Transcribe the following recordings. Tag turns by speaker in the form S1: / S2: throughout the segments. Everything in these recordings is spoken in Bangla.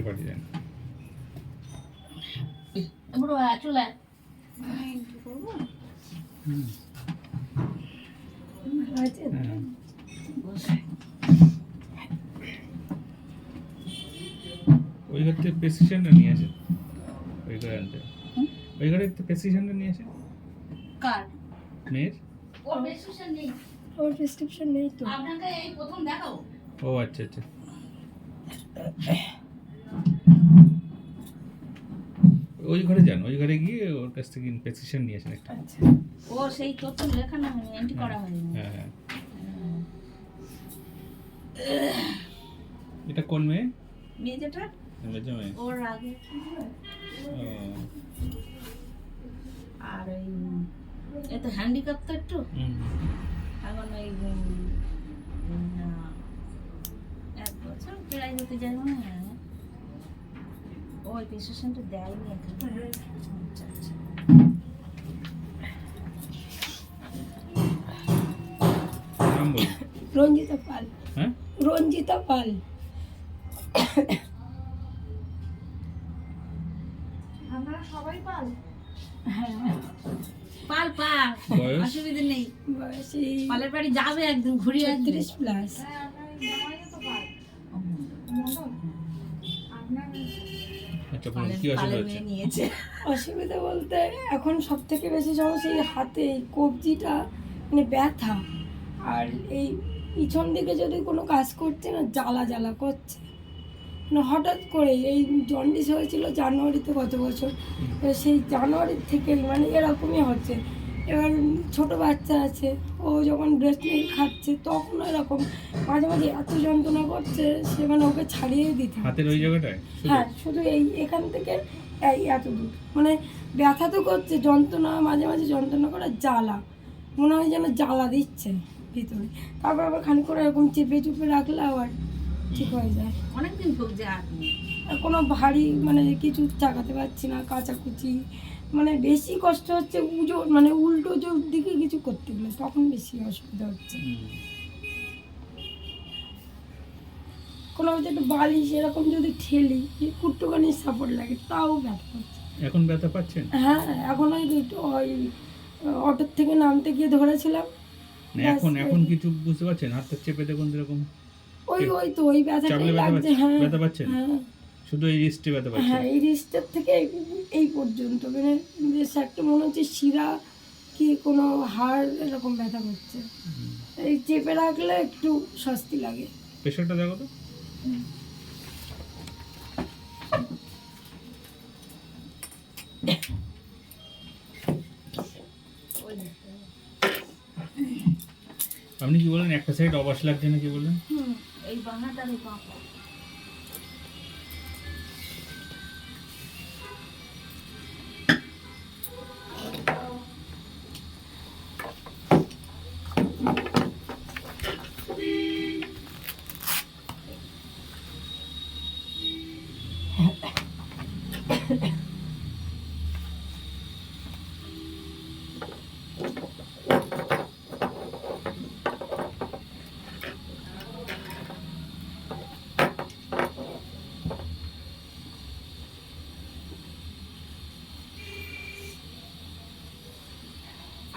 S1: পাঠিয়ে দেন।
S2: বড় চলে
S1: ওই ঘর থেকে প্রেসক্রিপশনটা নিয়ে আসেন, ওই ঘরে আনতে, ওই ঘরে একটু প্রেসক্রিপশনটা নিয়ে আসেন।
S2: কার
S1: মেয়ের?
S2: ওর প্রেসক্রিপশন নেই।
S3: ওর প্রেসক্রিপশন নেই তো।
S2: আপনাকে এই প্রথম দেখাবো।
S1: ও আচ্ছা আচ্ছা, ওই ঘরে যান, ওই ঘরে গিয়ে ওর কাছ থেকে প্রেসক্রিপশন নিয়ে আসেন একটা।
S3: আচ্ছা
S2: ও সেই তথ্য লেখা না হয়নি, এন্ট্রি করা হয়নি।
S1: হ্যাঁ হ্যাঁ। এটা কোন মেয়ে?
S2: মেয়ে যেটা
S1: মেজো মেয়ে।
S2: ওর আগে
S1: ও,
S2: আর ওই এ তো হ্যান্ডিক্যাপ তো একটু
S1: হুম।
S2: এখন ওই এক বছর প্রায় হতে যায় মনে হয়। ওই প্রেসক্রিপশনটা দেয়নি এখানে। আচ্ছা আচ্ছা।
S1: নাম বলুন।
S3: রঞ্জিতা পাল।
S1: হ্যাঁ,
S3: রঞ্জিতা পাল।
S4: আমরা সবাই পাল।
S3: হ্যাঁ
S2: পাল পাল,
S1: বয়স?
S2: অসুবিধা নেই।
S3: বয়সী
S2: পালের বাড়ি যাবে একদিন ঘুরে আসবে।
S3: 36 প্লাস।
S4: হ্যাঁ, আমরা এই জামাইও তো পাল। মদন, আপনার
S1: আচ্ছা বলুন, কি অসুবিধা
S2: পালের
S1: হচ্ছে?
S2: মেয়ে নিয়েছে।
S3: অসুবিধা বলতে এখন সব থেকে বেশি সমস্যা এই হাতে এই কবজিটা মানে ব্যথা, আর এই পিছন দিকে যদি কোনো কাজ করছে না জ্বালা জ্বালা করছে। মানে হঠাৎ করে এই জন্ডিস হয়েছিল জানুয়ারিতে গত বছর, এবার সেই জানুয়ারির থেকে মানে এরকমই হচ্ছে। এবার ছোট বাচ্চা আছে, ও যখন ব্রেস্ট মিল্ক খাচ্ছে তখন এরকম মাঝে মাঝে এত যন্ত্রণা করছে, সে মানে ওকে ছাড়িয়ে দিতে হয়।
S1: হাতের ওই জায়গাটায় শুধু?
S3: হ্যাঁ শুধু এই এখান থেকে এই এত দূর, মানে ব্যথা তো করছে, যন্ত্রণা মাঝে মাঝে যন্ত্রণা করে, জ্বালা মনে হয় যেন জ্বালা দিচ্ছে ভিতরে। তারপর আবার খানিক করে এরকম চেপে চুপে রাখলে আবার ঠিক হয়ে যায়।
S2: অনেকদিন ভুগছে আপনি।
S3: আর কোনো ভারী মানে কিছু চাকাতে পারছি না, কাচাকুচি মানে বেশি কষ্ট হচ্ছে, মানে উল্টো জোর দিকে কিছু করতে গেলে তখন বেশি অসুবিধা হচ্ছে।
S1: হুম।
S3: কোনো একটু বালিশ এরকম যদি ঠেলি একটুখানি সাপোর্ট লাগে তাও ব্যথা হচ্ছে।
S1: এখন ব্যথা পাচ্ছেন?
S3: হ্যাঁ এখন ওই একটু ওই অটোর থেকে নামতে গিয়ে ধরেছিলাম,
S1: না, এখন এখন কিছু বুঝতে পারছেন? হাতটা চেপে দেখুন এরকম
S3: ওই ওই তো ওই ব্যথাটাই
S1: চাপলে ব্যথা
S3: লাগছে।
S1: পাচ্ছেন?
S3: হ্যাঁ
S1: ব্যথা পাচ্ছেন?
S3: হ্যাঁ
S1: শুধু এই রিস্টে ব্যথা পাচ্ছেন?
S3: হ্যাঁ এই রিস্টের থেকে এই পর্যন্ত মানে বেশ একটা মনে হচ্ছে শিরা কি কোনো হাড় এরকম ব্যথা করছে। এই চেপে রাখলে একটু স্বস্তি লাগে।
S1: প্রেশারটা দেখো তো। আপনি কি বলেন একটা সাইড অবাস লাগছে না, কি বললেন?
S2: এই বাংলাটার এই বাঁ।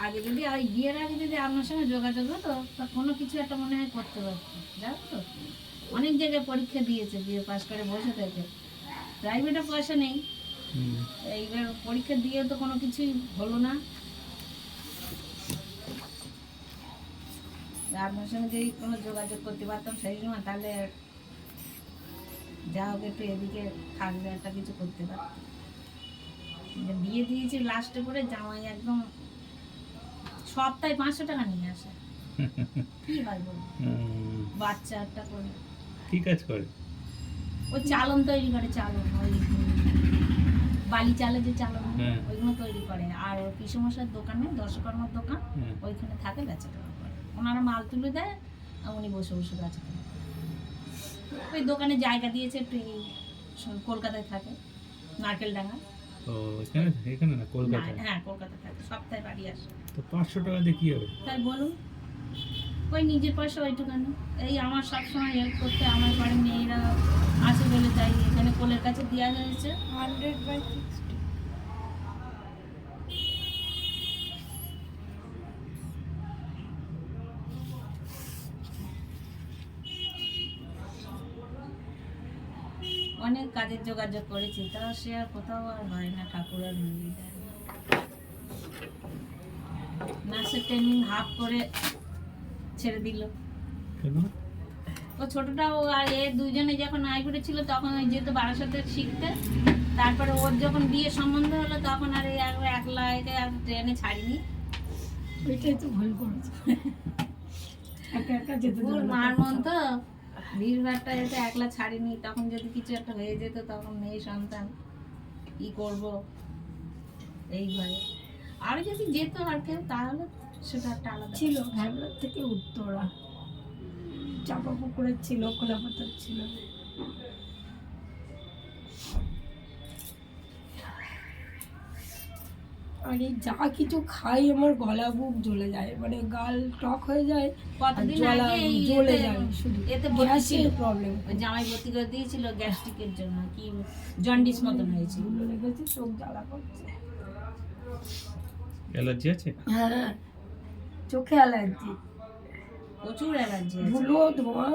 S2: আগে যদি ওই বিয়ের আগে যদি আপনার সঙ্গে যোগাযোগ হতো তা কোনো কিছু একটা মনে হয় করতে পারতো, জানো তো। অনেক জায়গায় পরীক্ষা দিয়েছে, বিয়ে পাস করে বসে থাকে, প্রাইভেটে পয়সা নেই,
S1: হুম।
S2: এইবার পরীক্ষা দিয়ে তো কোনো কিছুই হলো না। আপনার সঙ্গে যদি কোনো যোগাযোগ করতে পারতাম সেই সময়, তাহলে যা হোক একটু এদিকে থাকবে, একটা কিছু করতে পারতাম। যে বিয়ে দিয়েছি লাস্টে করে জামাই একদম সপ্তাহে 500 টাকা নিয়ে আসে। কি হয় বলুন, বাচ্চা একটা করে
S1: কি কাজ করে?
S2: ওই চালন তৈরি করে, চালন ওই বালি চালে যে চালন
S1: হ্যাঁ।
S2: ওইগুলো তৈরি করে। আর ওর পিসমশার দোকানে, দর্শকর্মার দোকান,
S1: হ্যাঁ।
S2: ওইখানে থাকে, বেচা কেনা করে। ওনারা মাল তুলে দেয় আর উনি বসে বসে বেচা কেনা করে। ওই দোকানে জায়গা দিয়েছে একটু, কলকাতায় থাকে, নারকেলডাঙ্গা।
S1: ও এখানে, এখানে না কলকাতায়?
S2: হ্যাঁ কলকাতায় থাকে, সপ্তাহে বাড়ি আসে।
S1: তো 500 টাকা দিয়ে কি হবে?
S2: তাই বলুন, ওই নিজের পয়সা ওইটুখানি। এই আমার সবসময় হেল্প করতে আমার বাড়ির মেয়েরা আছে বলে তাই এখানে কোলের কাছে দেওয়া হয়েছে।
S3: 100/60।
S2: অনেক কাজের যোগাযোগ করেছি, তাও সে আর কোথাও আর হয় না, ঠাকুরের মন্দির দেয় না। নার্সের ট্রেনিং হাফ করে ছেড়ে দিল।
S1: কেন?
S2: ও ছোটটা ও আর এ দুইজনে যখন আইপুরে ছিল তখন ওই যেত বারাসাতে শিখতে, তারপরে ওর যখন বিয়ে সম্বন্ধ হলো তখন আর এই একলা একে আর ট্রেনে ছাড়িনি।
S3: ওইটাই তো ভুল করেছে, একা একা যেতে
S2: ওর
S3: দেবে না।
S2: মার মন তো ভিড়ভাড়টা এতে একলা ছাড়িনি, তখন যদি কিছু একটা হয়ে যেত তখন মেয়ে সন্তান কি করব এই ভয়ে। আর যদি যেত আর কেউ তাহলে সেটা একটা আলাদা
S3: ছিল ভ্যাবলার থেকে উত্তরা, চাপা পুকুরের ছিল, খোলাপাতার ছিল। আর এই যা কিছু খাই আমার গলা বুক জ্বলে যায়, মানে গাল টক হয়ে যায়, আর
S2: কতদিন
S3: জ্বলা
S2: আগে এই
S3: জ্বলে
S2: এতে-
S3: যায় শুধু।
S2: এতে ভর্তি ছিল।
S3: গ্যাসের প্রবলেম,
S2: ওই জামাই ভর্তি করে দিয়েছিল গ্যাস্ট্রিকের জন্য, কি জন্ডিস মতন হয়েছিল।
S3: ধুলো লেগেছে, চোখ জ্বালা করছে।
S1: অ্যালার্জি আছে?
S3: হ্যাঁ, চোখে অ্যালার্জি,
S2: প্রচুর অ্যালার্জি আছে।
S3: ধুলো ধোঁয়া।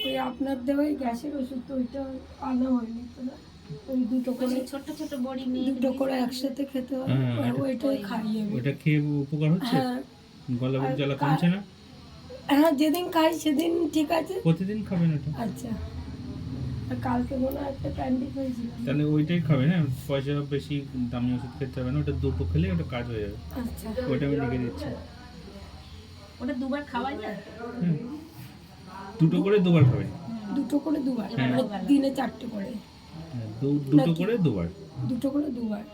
S3: ওই আপনার দেওয়াই গ্যাসের ওষুধ তো ওইটা আনা হয়নি তো না, ওই দুটো করে
S2: ওই ছোট ছোট বড়ি মেয়ে
S3: দুটো করে একসাথে খেতে হয়,
S1: হ্যাঁ,
S3: ওইটাই খাইয়ে আমি।
S1: ওটা খেয়ে উপকার হচ্ছে?
S3: হ্যাঁ
S1: গলা বুক
S3: আর
S1: জ্বালা কমছে না?
S3: হ্যাঁ, যেদিন খাই সেদিন ঠিক আছে।
S1: প্রতিদিন খাবেন ওটা?
S3: আচ্ছা, আর কালকে মনে হয় একটা প্যান্ডিক হয়েছিল।
S1: তাহলে ওইটাই খাবেন, হ্যাঁ, পয়সা বেশি দামি ওষুধ খেতে হবে না, ওটা দুটো খেলে ওটা কাজ হয়ে যাবে।
S3: আচ্ছা,
S1: ওইটা আমি লিখে দিচ্ছি।
S2: ওটা দুবার খাওয়া যায়।
S1: হ্যাঁ, দুটো করে দুবার খাবেন।
S3: দুটো করে দুবার,
S2: হ্যাঁ।
S3: মানে দিনে 4টে করে,
S1: হ্যাঁ, দুটো করে দুবার,
S3: দুটো করে দুবার।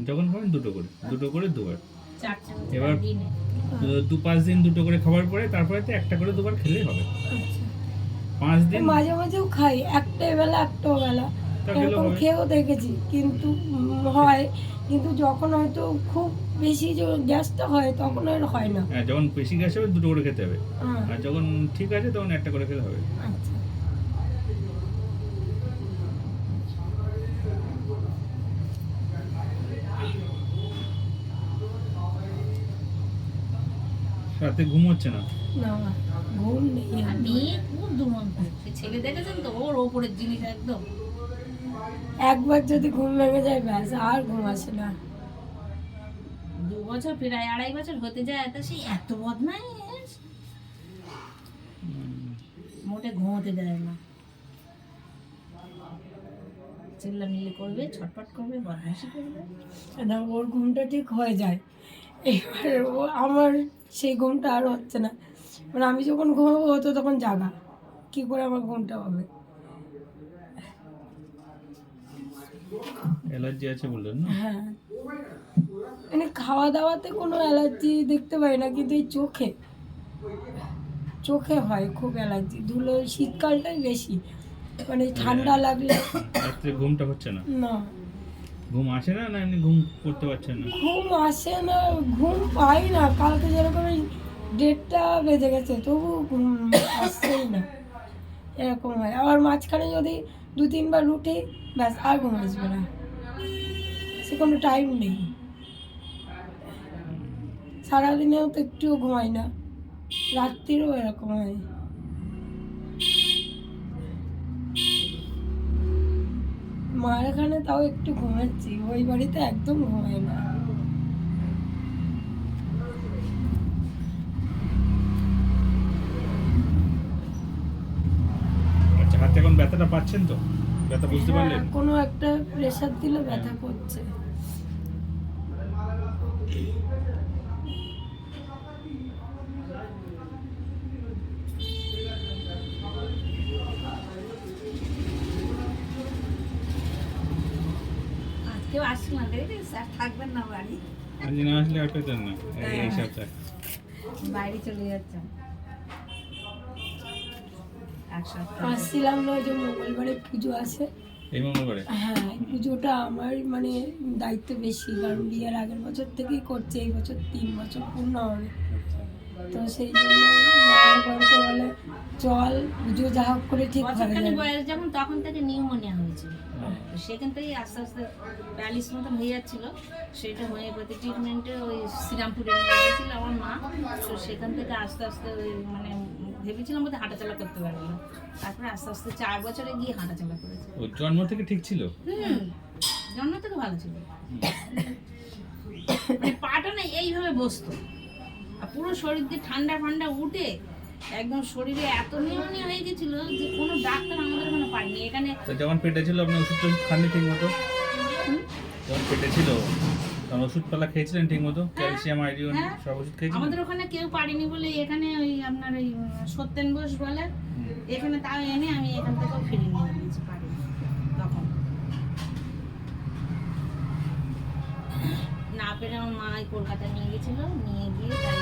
S1: যখন খাবেন দুটো করে দুবার।
S2: 4 চামচ
S1: এবার
S2: দিনে।
S1: 2-5 দিন দুটো করে খাবার পরে তারপরে তো একটা করে দুবার খেলেই হবে।
S3: আচ্ছা,
S1: 5 দিন
S3: মাঝে মাঝেও খাই, একটা বেলা একটা বেলা
S1: তা খেলেও
S3: এরকম
S1: হবে।
S3: খেয়েও দেখেছি, কিন্তু হয়, কিন্তু যখন হয়তো খুব বেশি গ্যাসটা হয় তখন আর হয় না।
S1: হ্যাঁ, যখন বেশি গ্যাস হবে দুটো করে খেতে হবে,
S3: হ্যাঁ,
S1: আর যখন ঠিক আছে তখন একটা করে খেলে হবে।
S3: আচ্ছা।
S1: রাতে ঘুম হচ্ছে না?
S3: না, ঘুম নেই
S2: আর
S3: আমার।
S2: মেয়ে খুব দুরন্ত, সে ছেলে দেখেছেন তো, ওর ওপরের জিনিস একদম।
S3: একবার যদি ঘুম ভেঙে যায় ব্যাস আর ঘুম আসে না।
S2: 2 বছর প্রায় 2.5 বছর হতে যায়, তা সে এত বদমাইশ, মোটে ঘুমোতে দেয় না, চিল্লামিল্লি করবে, ছটফট করবে, বদমাইশি করবে।
S3: না, ওর ঘুমটা ঠিক হয়ে যায়, এবার ও আমার সেই ঘুমটা আর হচ্ছে না, মানে আমি যখন ঘুমাবো ও তো তখন জাগা, কি করে আমার ঘুমটা হবে?
S1: অ্যালার্জি আছে বললেন না?
S3: হ্যাঁ, মানে খাওয়া দাওয়াতে কোনো অ্যালার্জি দেখতে পাই না, কিন্তু এই চোখে হয় খুব অ্যালার্জি। ধুলো শীতকালটাই বেশি, মানে ঠান্ডা লাগলে
S1: রাত্রে ঘুমটা হচ্ছে না?
S3: না,
S1: ঘুম আসে না, না এমনি ঘুম করতে পারছেন না?
S3: ঘুম আসে না, ঘুম পাই না। কালকে যেরকম এই 1:30টা বেজে গেছে তবু ঘুম আসছেই না, এরকম হয়। আবার মাঝখানে যদি 2-3 বার উঠি ব্যাস আর ঘুম আসবে না, সে কোনো টাইম নেই। সারাদিনেও তো একটুও ঘুমাই না, রাত্রিরও এরকম হয়। মার এখানে তাও একটু ঘুমাচ্ছি, ওই বাড়িতে একদম ঘুমাই না।
S1: আচ্ছা, হাতে এখন ব্যথাটা পাচ্ছেন তো? ব্যথা বুঝতে পারলেন?
S3: হ্যাঁ, কোনো একটা প্রেশার দিলে ব্যথা করছে।
S2: আজকেও আসছি না, দেখি স্যার থাকবেন না বাড়ি,
S1: আজ না আসলে আর পেতেন না এই সপ্তাহে।
S2: বাইরে চলে যাচ্ছেন এক সপ্তাহ।
S3: আসছিলাম না, ওই যে মঙ্গলবারে পুজো আছে,
S1: এই মঙ্গলবারে?
S3: হ্যাঁ, এই পুজোটা আমার মানে দায়িত্ব বেশি, কারণ বিয়ের আগের বছর থেকেই করছে, এই বছর 3 বছর পূর্ণ হবে। তো সেই জন্য মা বলতে বলে চল পুজো যা হোক করে ঠিক হয়ে
S2: বছরখানি
S3: যাবে।
S2: বয়স যখন তখন থেকে নিউমোনিয়া হয়েছিল, তো সেখান থেকেই আস্তে আস্তে 42 মতন হয়ে যাচ্ছিল। সেটা হোমিওপ্যাথি ট্রিটমেন্টে ওই শ্রীরামপুরে নিয়ে গেছিল আমার মা। তো সেখান থেকে আস্তে আস্তে ওই মানে ভেবেছিলাম বোধহয় হাঁটাচলা করতে পারবে না, তারপরে আস্তে আস্তে 4 বছরে গিয়ে হাঁটাচলা করেছে।
S1: ও জন্ম থেকে ঠিক ছিল?
S2: জন্ম থেকে ভালো ছিল, মানে পাটা না এইভাবে বসতো, আর পুরো শরীর দিয়ে ঠান্ডা ঠান্ডা উঠে একদম শরীরে এত নিউমোনিয়া হয়ে গেছিল যে কোনো ডাক্তার আমাদের ওখানে পায়নি। এখানে
S1: তো যখন পেটে ছিল আপনি ওষুধ টষুধ খাননি ঠিক মতো? যখন পেটে ছিল তখন ওষুধপালা খেয়েছিলেন ঠিক মতো? ক্যালসিয়াম, আয়রন
S2: হ্যাঁ।
S1: সব ওষুধ খেয়েছিলেন?
S2: আমাদের ওখানে কেউ পারেনি বলে এখানে ওই আপনার ওই সত্যেন বোস বলে এখানে তাও এনে আমি এখান থেকেও ফিরে নিয়ে দিয়েছি, পারিনি তখন। না পেরে আমার মা এই কলকাতা নিয়ে গেছিল, নিয়ে গিয়ে তাই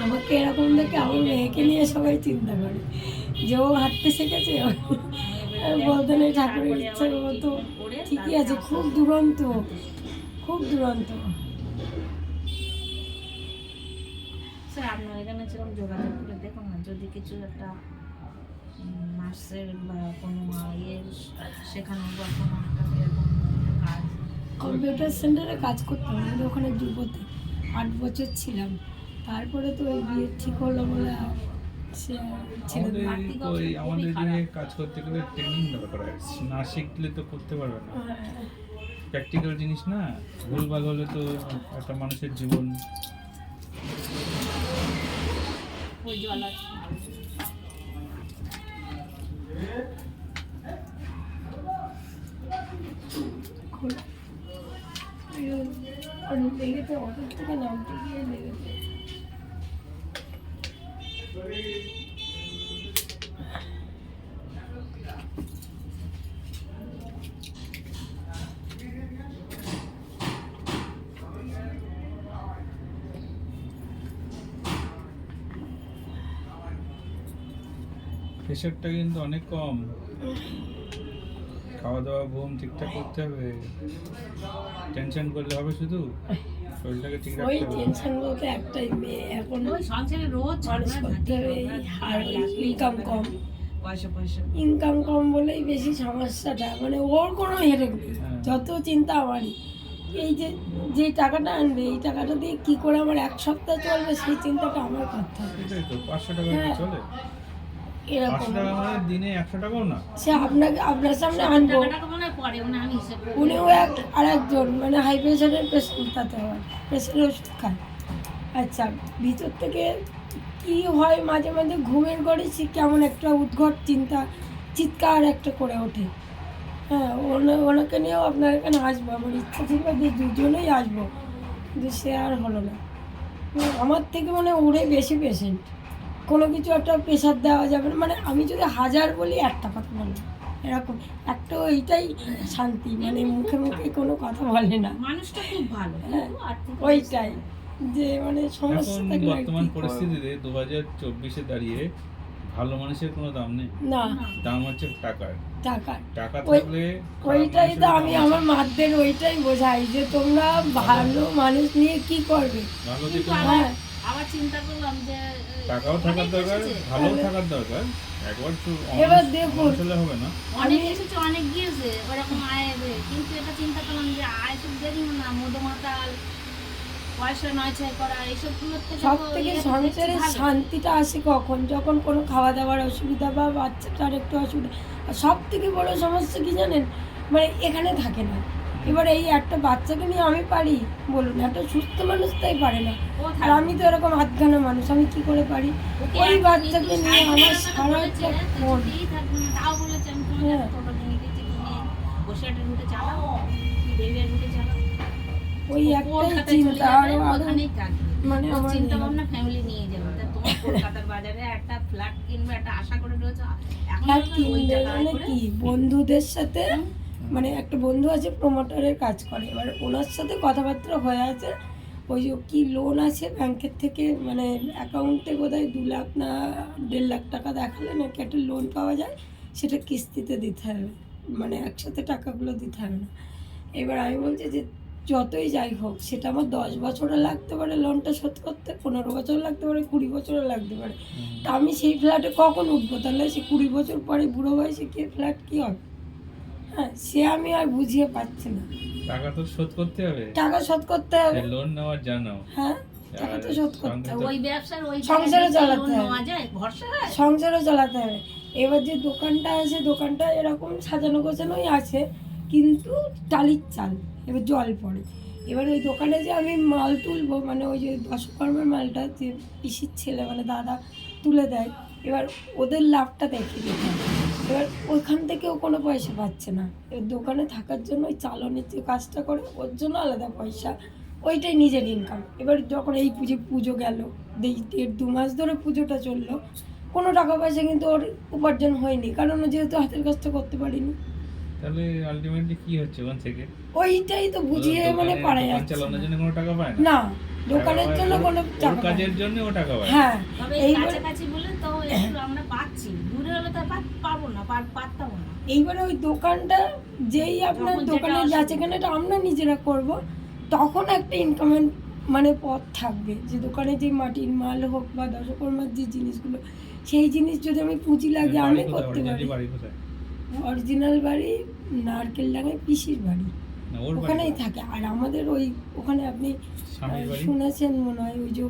S3: আমাকে এরকম দেখে আমার মেয়েকে নিয়ে সবাই চিন্তা করে যে ও হাঁটতে শিখেছে। বলতে নেই ঠাকুরের ইচ্ছে, ও তো ঠিকই আছে, খুব দুরন্ত, খুব দুরন্ত।
S2: স্যার আপনার এখানে সেরকম যোগাযোগ করে দেখুন না, যদি কিছু একটা নার্সের বা কোনো ইয়ে শেখানো বা কোনো একটা এরকম কাজ।
S3: কম্পিউটার সেন্টারে কাজ করতাম আমাদের ওখানে যুবতে, 8 বছর ছিলাম। তারপরে তো ওই বিয়ে ঠিক হলো বলে আর সে ছেড়ে দিলাম।
S1: আমাদের দিকে কাজ করতে গেলে ট্রেনিং দরকার হয়, না শিখলে তো করতে পারবে না। প্র্যাকটিক্যাল জিনিস না, ভুলভাল হলে তো একটা মানুষের জীবন।
S2: ওই জল আছে।
S3: লেগেছে অটোর থেকে নামতে গিয়ে লেগেছে।
S1: প্রেশারটা কিন্তু অনেক কম, খাওয়া দাওয়া ঘুম ঠিকঠাক করতে হবে। টেনশন করলে হবে শুধু? শরীরটাকে ঠিক
S3: ওই
S1: রাখতে হবে।
S3: টেনশন বলতে একটাই, মেয়ে এখন
S2: ওই সংসারে রোজ
S3: মানুষ করতে হবে, আর ইনকাম কম।
S2: পয়সা পয়সা
S3: ইনকাম কম বলেই বেশি সমস্যাটা, মানে ওর কোনো হেরেক নেই,
S1: হ্যাঁ।
S3: যত চিন্তা আমারই। এই যে যে টাকাটা আনবে, এই টাকাটা দিয়ে কি করে আমার 1 সপ্তাহ চলবে, সেই চিন্তাটা আমার করতে হবে।
S1: এটাই তো, 500 টাকা কি
S3: হ্যাঁ।
S1: চলে?
S3: এরকম
S1: 500 টাকা মানে দিনে 100 টাকাও না।
S3: সে আপনার সামনে আনবো,
S2: টাকাটা মনে হয় পরে মানে আমি হিসেব করে
S3: উনিও আর একজন মানে হাই প্রেশারের পেশেন্ট, তাতে হয় প্রেশারের ওষুধ খায়। আচ্ছা, ভিতর থেকে কি হয় মাঝে মাঝে ঘুমের ঘরে সে কেমন একটা উদ্ঘট চিন্তা, চিৎকার একটা করে ওঠে। হ্যাঁ, ওনাকে নিয়েও আপনার এখানে আসবো, আমার ইচ্ছা ছিল যে দুজনেই আসবো, কিন্তু সে আর হলো না। আমার থেকে মানে ওরে বেশি পেশেন্ট, কোনো কিছু একটা প্রেশার দেওয়া যাবে না, মানে আমি যদি 1000 বলি একটা কথা বলবো, এরকম একটা ওইটাই শান্তি, মানে মুখে মুখে কোনো কথা বলে না।
S2: মানুষটা খুব ভালো, কিন্তু আর্থিক
S3: ওইটাই যে মানে সমস্যা
S1: এখন
S3: থাকলে আর
S1: বর্তমান
S3: কি করবো?
S1: পরিস্থিতিতে 2024-এ দাঁড়িয়ে ভালো মানুষের কোনো দাম নেই।
S3: না,
S1: দাম হচ্ছে টাকার।
S3: টাকা
S1: টাকা
S3: ওই-
S1: থাকলে
S3: ওইটাই তো
S1: খারাপ
S3: আমি
S1: মানুষের
S3: আমার মাদের ওইটাই বোঝাই যে তোমরা ভালো মানুষ নিয়ে কি করবে।
S1: ভালো
S2: কিন্তু
S1: দেখে
S3: হ্যাঁ,
S2: আবার চিন্তা করলাম যে
S1: টাকাও থাকার
S2: অনেক
S1: দরকার,
S2: এসেছে।
S1: ভালোও থাকার দরকার। একবার তো
S3: এবার দেখুন।
S1: চলে হবে না।
S2: অনেক এসেছে, অনেক গিয়েছে ওরকম আয়ের, কিন্তু এটা চিন্তা করলাম যে আয় শুধু দেখুন না, মধুমাতাল, পয়সা নয় ছয় করা, এইসবগুলোর থেকে
S3: সব
S2: তো
S3: থেকে
S2: ইয়ে তো
S3: সংসারের
S2: দেখছি ভালো।
S3: শান্তিটা আসে কখন, যখন কোনো খাওয়া দাওয়ার অসুবিধা বা বাচ্চাটার একটু অসুবিধা। আর সব থেকে বড় সমস্যা কি জানেন, মানে এখানে থাকে না। এবার এই একটা বাচ্চাকে নিয়ে আমি পারি বলুন, একটা সুস্থ মানুষ তাই পারে না,
S2: ও
S3: আর
S2: থাকবে।
S3: আমি তো এরকম আধখানা মানুষ, আমি কি করে পারি?
S2: ওকে
S3: ওই
S2: একটু
S3: বাচ্চাকে
S2: একটু
S3: নিয়ে
S2: সাহায্য
S3: আমার
S2: করার কথা
S3: সারা
S2: বলেছে, তো
S3: ফোন।
S2: কিছুতেই থাকবে না। তাও বলেছে আমি তোমাকে
S3: হ্যাঁ।
S2: টোটো কিনে দিয়েছি, তুমি বসে একটা রুটে চালাও, বেরিয়ে রুটে চালাও।
S3: ওই
S2: ও
S3: একটাই
S2: কলকাতায় চলে
S3: চিন্তা,
S2: যাবে,
S3: আরো
S2: ওখানেই থাকবে।
S3: মানে
S2: ওর
S3: আমার
S2: চিন্তা ভাবনা ফ্যামিলি নিয়ে যাবে। তা তোমার কলকাতার বাজারে একটা ফ্ল্যাট কিনবে, একটা আশা করে রয়েছে, এখন
S3: ফ্ল্যাট
S2: বলবে ওই
S3: কিনবে
S2: টাকা আয়
S3: মানে
S2: করে
S3: কি, বন্ধুদের সাথে, মানে একটা বন্ধু আছে প্রমোটারের কাজ করে, এবার ওনার সাথে কথাবার্তা হয়ে আছে, ওই যে কি লোন আছে ব্যাংকের থেকে, মানে অ্যাকাউন্টে বোধহয় 2 লাখ না 1.5 লাখ টাকা দেখালে নাকি একটা লোন পাওয়া যায়, সেটা কিস্তিতে দিতে হবে। মানে একসাথে টাকাগুলো দিতে হবে না। এবার আমি বলছি যে যতই যাই হোক সেটা আমার 10 বছরও লাগতে পারে লোনটা শোধ করতে, 15 বছর লাগতে পারে, 20 বছরও লাগতে পারে। তা আমি সেই ফ্ল্যাটে কখন উঠবো? তাহলে সে 20 বছর পরে বুড়ো বয়সে কি ফ্ল্যাট কী হবে? হ্যাঁ, সে আমি আর বুঝিয়ে পাচ্ছি না।
S1: টাকা তো শোধ করতে হবে,
S3: টাকা শোধ করতে হবে।
S1: লোন নেওয়ার জানো।
S3: হ্যাঁ, টাকা তো শোধ করতে হবে।
S2: ওই ব্যবসার ওই
S3: সংসারও চালাতে
S2: লোন
S3: হবে।
S2: নেওয়া যায়, ভরসা হয়।
S3: সংসারও চালাতে হবে। এবার যে দোকানটা আছে, দোকানটা এরকম সাজানো গোছানোই আছে, কিন্তু টালির চাল, এবার জল পড়ে। এবার ওই দোকানে যে আমি মাল তুলবো, মানে ওই যে দশকর্মের মালটা যে পিসির ছেলে মানে দাদা তুলে দেয়, এবার ওদের লাভটা দেখে দিতে হবে। এবার ওইখান থেকেও কোনো পয়সা পাচ্ছে না। এবার দোকানে থাকার জন্য ওই চালনের যে কাজটা করে ওর জন্য আলাদা পয়সা, ওইটাই নিজের ইনকাম। এবার যখন এই পুজো গেল, 1.5-2 মাস ধরে পুজোটা চললো, কোনো টাকা পয়সা কিন্তু ওর উপার্জন হয়নি, কারণ ও যেহেতু হাতের কাজটা করতে পারিনি।
S1: তাহলে আলটিমেটলি কি হচ্ছে ওখান থেকে?
S3: ওইটাই তো বুঝিয়ে মানে পারা
S1: দোকান
S3: যাচ্ছে
S1: চালানোর
S3: না।
S1: জন্য কোনো টাকা পায় না।
S3: না, দোকানের জন্য কোনো
S1: ওর
S3: টাকা পায় না।
S1: কাজের জন্য ও টাকা পায়।
S3: হ্যাঁ,
S2: তবে এই
S3: এইবার
S2: কাছাকাছি বলে তো একটু আমরা পাচ্ছি, দূরে হলে তো পাবো না, পারতাম না।
S3: এইবারে ওই দোকানটা যেই আপনার
S2: যখন
S3: দোকানের
S2: যেটা
S3: বেচাকেনাটা আমরা নিজেরা করব, তখন একটা ইনকামের মানে পথ থাকবে। যে দোকানে যে মাটির মাল হোক বা দশকর্মার যে জিনিসগুলো, সেই জিনিস যদি আমি পুঁজি লাগিয়ে আমি
S1: বাড়ি কোথায়?
S3: করতে পারি।
S1: originally বাড়ি কোথায়?
S3: অরিজিনাল বাড়ি নারকেল ডাঙায় পিসির বাড়ি,
S1: না, ওর বাড়ি
S3: ওখানেই
S1: কোথায়?
S3: থাকে। আর আমাদের ওই ওখানে আপনি
S1: স্বামীর বাড়ি?
S3: শুনেছেন মনে হয়, ওই যে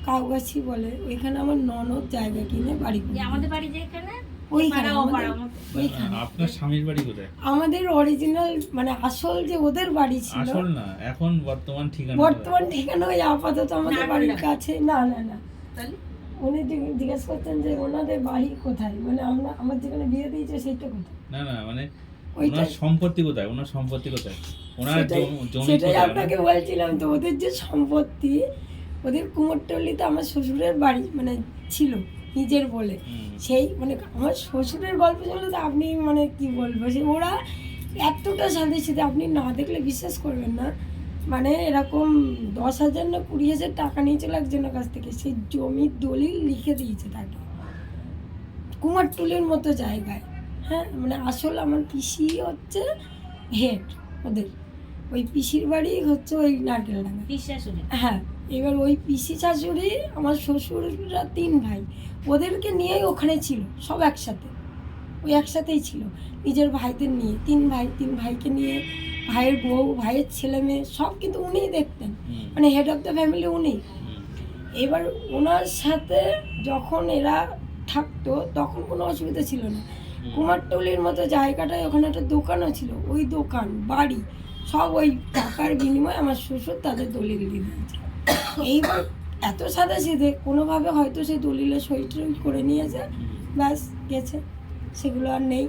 S3: কাউগাছি বলে, ওইখানে আমার ননদ জায়গা কিনে বাড়ি
S2: যে
S3: করে
S2: আমাদের বাড়ি যেখানে
S3: ওইখানে
S2: পাড়া ও পাড়া
S3: আমাদের-
S2: মতো।
S3: ওইখানে
S1: আপনার স্বামীর বাড়ি কোথায়?
S3: আমাদের অরিজিনাল মানে আসল যে ওদের বাড়ি ছিল,
S1: আসল না, এখন বর্তমান ঠিকানা
S3: বর্তমান ঠিকানা ওই আপাতত আমাদের
S2: না,
S3: বাড়ির
S2: না।
S3: কাছে। না না না,
S2: তাহলে
S3: উনি জিজ্ঞেস করতেন যে ওনাদের বাড়ি কোথায়, মানে আমরা আমার যেখানে বিয়ে দিয়েছে সেইটা কোথায়।
S1: না না, মানে
S3: ওইটা
S1: ওনার সম্পত্তি কোথায়? ওনার সম্পত্তি কোথায়? ওনার
S3: সেটাই-
S1: জমি
S3: সেটাই
S1: কোথায়?
S3: আপনাকে বলছিলাম তো, ওদের যে সম্পত্তি, ওদের কুমোরটুলিতে আমার শ্বশুরের বাড়ি মানে ছিল নিজের বলে।
S1: হুম।
S3: সেই মানে আমার শ্বশুরের গল্প শুনলে তো আপনি মানে কি বলবো, সে ওরা এতটা সাথে সাথে আপনি না দেখলে বিশ্বাস করবেন না। মানে এরকম 10,000 না 20,000 টাকা নিয়েছিল একজনের কাছ থেকে, সেই জমির দলিল লিখে দিয়েছে তাকে, কুমারটুলির মতো জায়গায়। হ্যাঁ, মানে আসল আমার পিসি হচ্ছে হেড ওদের, ওই পিসির বাড়ি হচ্ছে ওই নারকেলডাঙ্গা।
S2: বিশ্বাসুরি
S3: হ্যাঁ, এবার ওই পিসি শাশুড়ি আমার শ্বশুররা 3 ভাই, ওদেরকে নিয়েই ওখানে ছিল সব একসাথে, ওই একসাথেই ছিল নিজের ভাইদের নিয়ে। 3 ভাই, 3 ভাইকে নিয়ে, ভাইয়ের বউ, ভাইয়ের ছেলে মেয়ে সব কিন্তু উনিই দেখতেন,
S1: হুম।
S3: মানে হেড অফ দ্য ফ্যামিলি উনি।
S1: হুম।
S3: এবার ওনার সাথে যখন এরা থাকতো তখন কোনো অসুবিধা ছিল না। কুমারটুলির মতো জায়গাটায় ওখানে একটা দোকানও ছিল, ওই দোকান বাড়ি সব ওই টাকার বিনিময়ে আমার শ্বশুর তাদের দলিল দিয়ে দিয়েছে। এইবার এত সাদা সিধে কোনোভাবে হয়তো সেই দলিলে সই টই করে নিয়েছে, ব্যাস গেছে, সেগুলো আর নেই।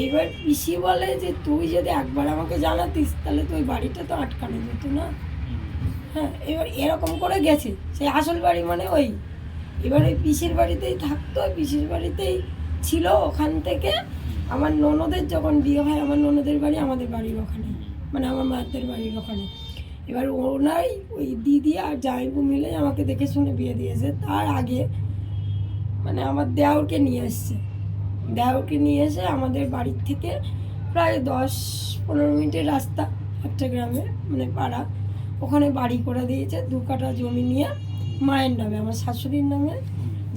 S3: এইবার পিসি বলে যে তুই যদি একবার আমাকে জানাতিস তাহলে তো ওই বাড়িটা তো আটকানো যেত না। হ্যাঁ, এবার এরকম করে গেছে, সেই আসল বাড়ি মানে ওই। এবার ওই পিসির বাড়িতেই থাকতো, পিসির বাড়িতেই ছিল। ওখান থেকে আমার ননদের যখন বিয়ে হয়, আমার ননদের বাড়ি আমাদের বাড়ির ওখানে, মানে আমার মায়ের বাড়ির ওখানে। এবার ওনাই ওই দিদি আর জামাইবু মিলে আমাকে দেখে শুনে বিয়ে দিয়েছে। তার আগে মানে আমার দেওরকে নিয়ে এসছে, দেওরকে নিয়ে এসে আমাদের বাড়ির থেকে প্রায় 10-15 মিনিটের রাস্তা একটা গ্রামে মানে পাড়া, ওখানে বাড়ি করে দিয়েছে। 2 কাঠা জমি নিয়ে মায়ের নামে, আমার শাশুড়ির নামে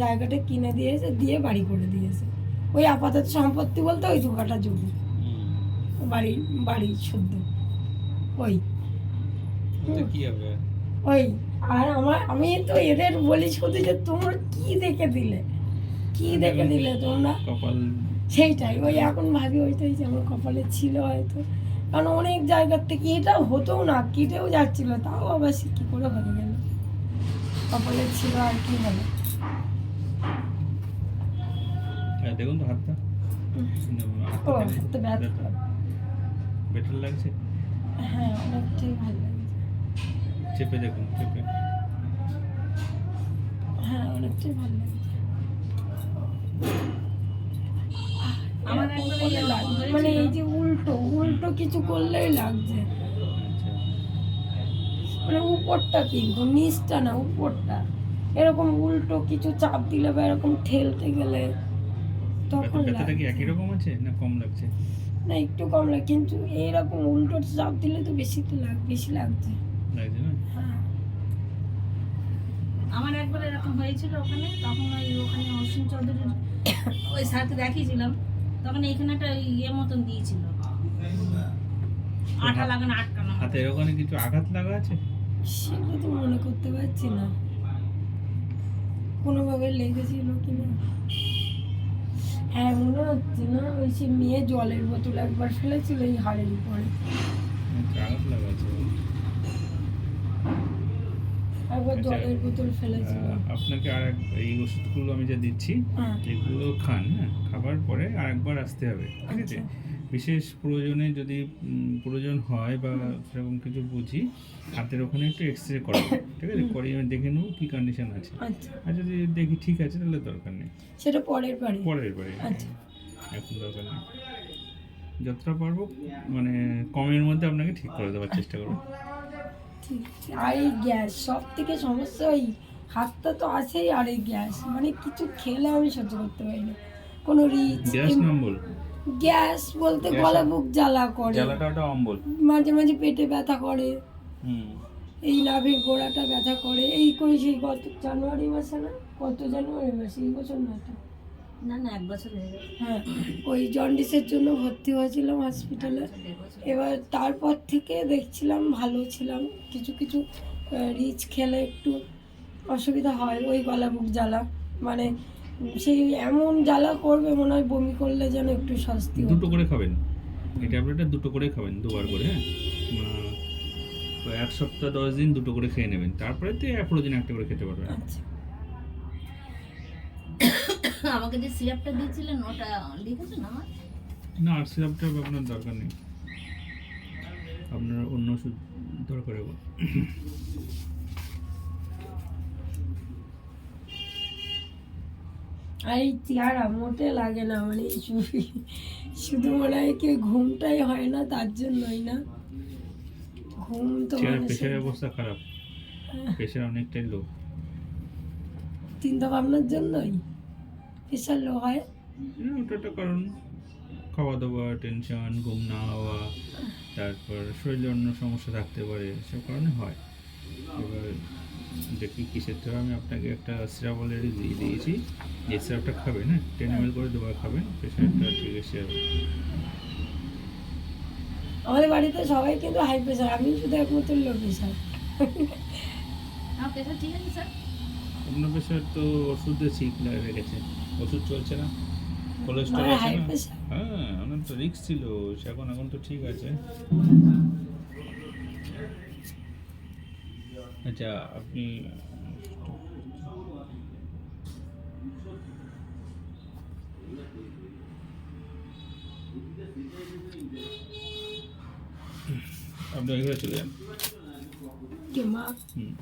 S3: জায়গাটা কিনে দিয়েছে, দিয়ে বাড়ি করে দিয়েছে। ওই আপাতত সম্পত্তি বলতে ওই 2 কাঠা জমি, বাড়ি শুদ্ধ ওই।
S1: তো কি হবে?
S3: ওই আর আমি তো এদের বলি শুধু যে তোমরা কি দেখে দিলে, কি দেখে দিলে তোমরা,
S1: কপাল।
S3: সেইটাই ওই এখন ভাবি ওইটাই যে আমার কপালে ছিল হয়তো, কারণ অনেক জায়গার থেকে এটা হতেও না, কেটেও যাচ্ছিল, তাও আবার সে কী করে হয়ে গেল, কপালে ছিল আর কি হবে।
S1: হ্যাঁ, দেখুন তো হাতটা।
S3: ও হাতে ব্যথা,
S1: বেটার লাগছে?
S3: হ্যাঁ অনেকটাই ভালো লাগছে,
S1: চেপে দেখুন, চেপে।
S3: হ্যাঁ অনেকটাই ভালো লাগছে।
S2: আমার
S3: এরকম
S2: একবার
S3: করে
S2: এই
S3: লাগছে,
S2: হয়েছিল।
S3: মানে এই যে উল্টো কিছু করলেই লাগছে,
S1: আচ্ছা।
S3: মানে উপরটা কিন্তু নিচটা না, উপরটা এরকম উল্টো কিছু চাপ দিলে বা এরকম ঠেলতে গেলে তখন
S1: ব্যথাটা কি
S3: লাগছে।
S1: একই রকম আছে না কম লাগছে?
S3: না একটু কম লাগে, কিন্তু এইরকম উল্টো চাপ দিলে তো বেশি লাগছে।
S1: লাগছে না?
S3: হ্যাঁ
S2: আমার একবার এরকম হয়েছিল ওখানে, তখন ওখানে অসীম চৌধুরীর ওই স্যারকে দেখিয়েছিলাম, তখন এইখানে একটা ইয়ে মতন দিয়েছিল, আঠা লাগানো আটকানো।
S1: হাতের ওখানে কিছু আঘাত লাগা আছে?
S3: সেটা তো মনে করতে পারছি না কোনোভাবে লেগেছিল কিনা। হ্যাঁ মনে হচ্ছে না, ওই সে মেয়ে জলের বোতল একবার ফেলেছিল এই হাড়ের উপরে,
S1: আচ্ছা, আঘাত লাগা আছে।
S3: একবার
S1: আচ্ছা,
S3: জলের বোতল ফেলেছিল।
S1: আপনাকে এই ওষুধগুলো আমি যা দিচ্ছি
S3: হ্যাঁ
S1: এগুলো খান, হ্যাঁ, খাবার পরে আরেকবার আসতে হবে, ঠিক আছে?
S3: আচ্ছা।
S1: বিশেষ প্রয়োজনে যদি প্রয়োজন হয় বা সেরকম কিছু বুঝি, হাতের ওখানে একটু এক্সরে করাবো, ঠিক আছে? করিয়ে আমি দেখে নেবো কী কন্ডিশন আছে।
S3: আচ্ছা
S1: আর যদি দেখি ঠিক আছে তাহলে দরকার নেই,
S3: সেটা পরের বারে।
S1: পরের বারে,
S3: আচ্ছা
S1: এখন দরকার নেই। যতটা পারবো মানে কমের মধ্যে আপনাকে ঠিক করে দেওয়ার চেষ্টা করবো।
S3: ঠিক আছে। আর এই গ্যাস সব থেকে সমস্যা, ওই হাতটা তো আছেই, আর এই গ্যাস মানে কিছু খেলে আমি সহ্য করতে পারি না, কোনো রিচ
S1: গ্যাস না অম্বল?
S3: গ্যাস বলতে
S1: গ্যাস
S3: গলা বুক জ্বালা করে,
S1: জ্বালাটা ওটা অম্বল।
S3: মাঝে মাঝে পেটে ব্যথা করে,
S1: হুম।
S3: এই নাভির গোড়াটা ব্যথা করে, এই করে সেই গত জানুয়ারি মাসে না, কত জানুয়ারি মাসে এই বছর না তো,
S2: না না 1 বছর হয়ে গেছে,
S3: হ্যাঁ ওই জন্ডিসের জন্য ভর্তি হয়েছিলাম হসপিটালে।
S2: 1.5 বছর।
S3: এবার তারপর থেকে দেখছিলাম ভালো ছিলাম, কিছু কিছু রিচ খেলে একটু অসুবিধা হয়, ওই গলা বুক জ্বালা মানে সেই এমন জ্বালা করবে মনে হয় বমি করলে যেন একটু শাস্তি হবে।
S1: দুটো করে খাবেন, এই ট্যাবলেটটা দুটো করে খাবেন, দুবার করে, হ্যাঁ। তো 1 সপ্তাহ 10 দিন দুটো করে খেয়ে নেবেন, তারপরে তো প্রতিদিন একটা করে খেতে পারবেন।
S3: আচ্ছা
S2: আমাকে যে সিরাপটা দিয়েছিলেন ওটা লিখেছেন আমার?
S1: না, আর সিরাপটা আপনার দরকার নেই, আপনার অন্য ওষুধ দরকার হবে।
S3: আর এই চেহারা মোটে লাগে না, মানে শুধু মনে হয় কি ঘুমটাই হয় না, তার জন্যই না ঘুম তো
S1: প্রেশারের অবস্থা খারাপ, প্রেশার অনেকটাই লো।
S3: চিন্তা ভাবনার জন্যই প্রেশার লো হয়।
S1: ওটা একটা কারণ, খাওয়া দাওয়া, টেনশন, ঘুম না হওয়া, তারপর শরীরে অন্য সমস্যা থাকতে পারে, সব কারণে হয়। এবার দেখি কিসের থেকে আমি আপনাকে একটা সিরাপ অলরেডি দিয়ে দিয়েছি, যে সিরাপটা খাবেন, হ্যাঁ, 10 ml করে দুবার খাবেন, প্রেশারটা ঠিক এসে যাবে।
S3: আমাদের বাড়িতে সবাই কিন্তু হাই প্রেশার, আমি শুধু একমাত্র লো প্রেশার।
S2: আমার প্রেশার ঠিক আছে স্যার?
S1: আপনার প্রেশার তো ওষুধে ঠিক রেখেছে, ওষুধ চলছে না, কোলেস্ট্রল
S3: আমার
S1: আছে
S3: হাই
S1: না।
S3: প্রেশার।
S1: হ্যাঁ, আমার তো রিস্ক ছিল, এখন তো ঠিক আছে। আচ্ছা, আপনি আপনি ওইভাবে চলে যান।
S3: কে মা?
S1: হুম।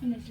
S2: মিনিট